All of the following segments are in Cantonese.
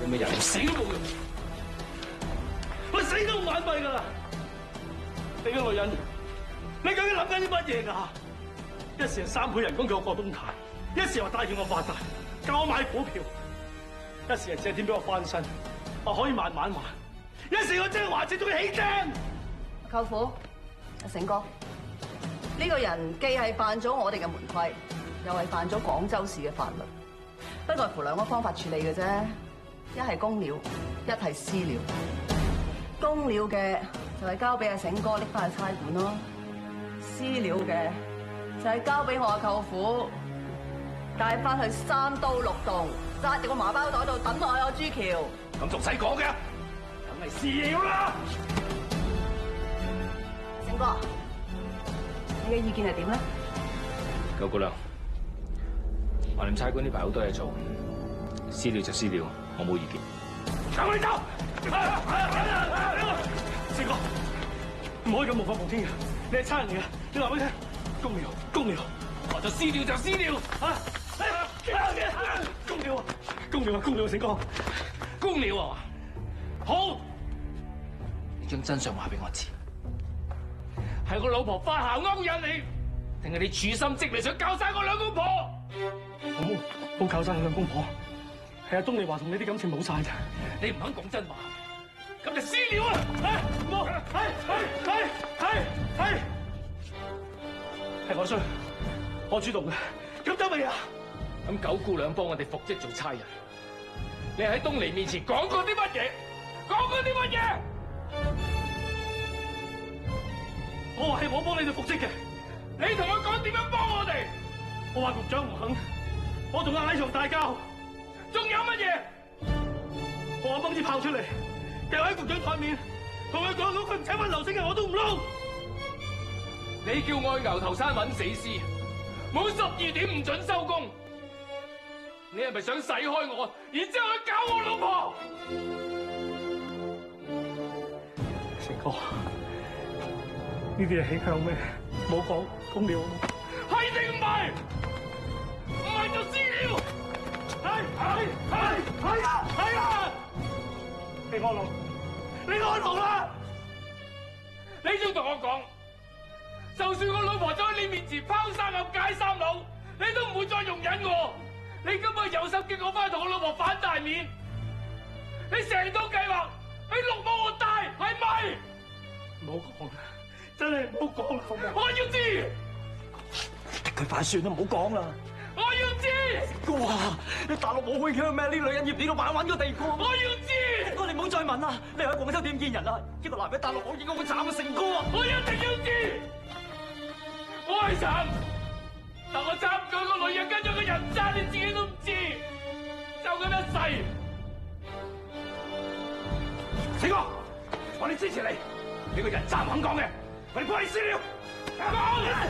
你咪人死都冇用，我死都唔眼閉㗎啦！你個女人，你究竟諗緊啲乜嘢㗎？一時係3倍人工叫我過東台，一時話帶住我發達，教我買股票，一時係借錢俾我翻身，話可以慢慢還，一時我真係還錢仲要起賬。舅父，阿醒哥，呢個人既係犯咗我哋嘅門規，又係犯咗廣州市嘅法律，不外乎2個方法處理嘅啫，一係公了，一係私了。公了嘅就係交俾阿醒哥拎翻去差館咯，私了嘅就係交俾我阿舅父帶翻去3刀6洞，紮住個麻包袋度等我喺珠橋。咁仲使講嘅，梗係私了啦！醒哥，你嘅意見係點咧？九姑娘，橫掂差館呢排好多嘢做，私了就私了，我冇意見。走你走！四哥，唔可以咁無法無天嘅，你係差人嚟嘅，你話俾佢聽，公了，公了，話就私了就私了，公了啊，公了啊，公了啊，四哥，公了啊！好，你將真相話俾我知，係我老婆發姣勾引你，定係你處心積慮想搞晒我兩公婆？我冇搞晒你兩公婆，係阿東利華同你啲感情冇晒咋，你唔肯講真話，咁就私了啊！係我衰，我主動嘅，咁得未啊？咁九姑娘幫我哋復職做差人，你喺東尼面前講過啲乜嘢？講過啲乜嘢？我話係我幫你哋復職嘅，你同我講點樣幫我哋？我話局長唔肯，我同阿禮松大交，仲有乜嘢？我話掹支炮出嚟，掉喺局長台面，同佢講佢唔請翻劉星嘅我都唔撈。你叫我去牛頭山揾死屍，冇12點唔准收工。你係咪想使開我，然之後去搞我老婆？成哥，呢啲係氣向咩？冇講公了，係定唔係？唔係就私了。係啊！你安樂，你安樂啦！你仲同我講，就算我老婆在你面前拋生鵪解3樓，你都唔會再容忍我。你根本有心激我翻去同我老婆反大面，你成套計劃係綠帽我戴，係咪？唔好講啦，真係唔好講啦！我要知，佢快算啦，唔好講啦！我要知！哇！你大陸冇開槍咩？呢女人葉子老闆揾個地方。我要知！哥，你唔好再問啦！你喺廣州點見人啊？呢個男人大陸我見過會慘啊，成哥啊！我一定要知！我係慘，但我慘唔過個女人跟咗個人渣，你自己都唔知，就咁一世。四哥，我哋支持你，你個人渣唔肯講嘅，我哋幫你私了。講啊！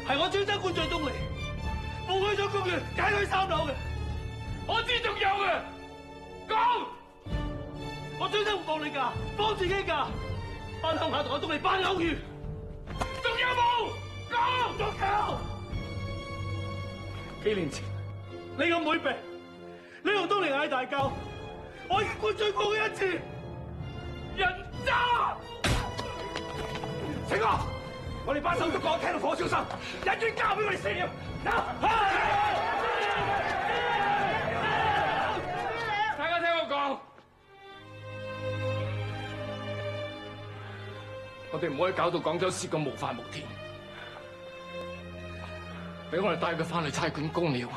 係我專登灌醉東尼，冇開咗公寓，解佢3樓嘅。我知仲有嘅，講！我專登唔放你假，放自己假，翻鄉下同我東尼扮偶遇。仲有冇？講！仲有！幾年前，你個妹病，你同東尼嗌大交，我已經灌醉過佢1次。人渣！成哥，我哋班手足講聽到火燒心，人冤交俾我哋私了。大家聽我講，我哋唔可以搞到廣州市咁無法無天，俾我哋帶佢翻去差館公了。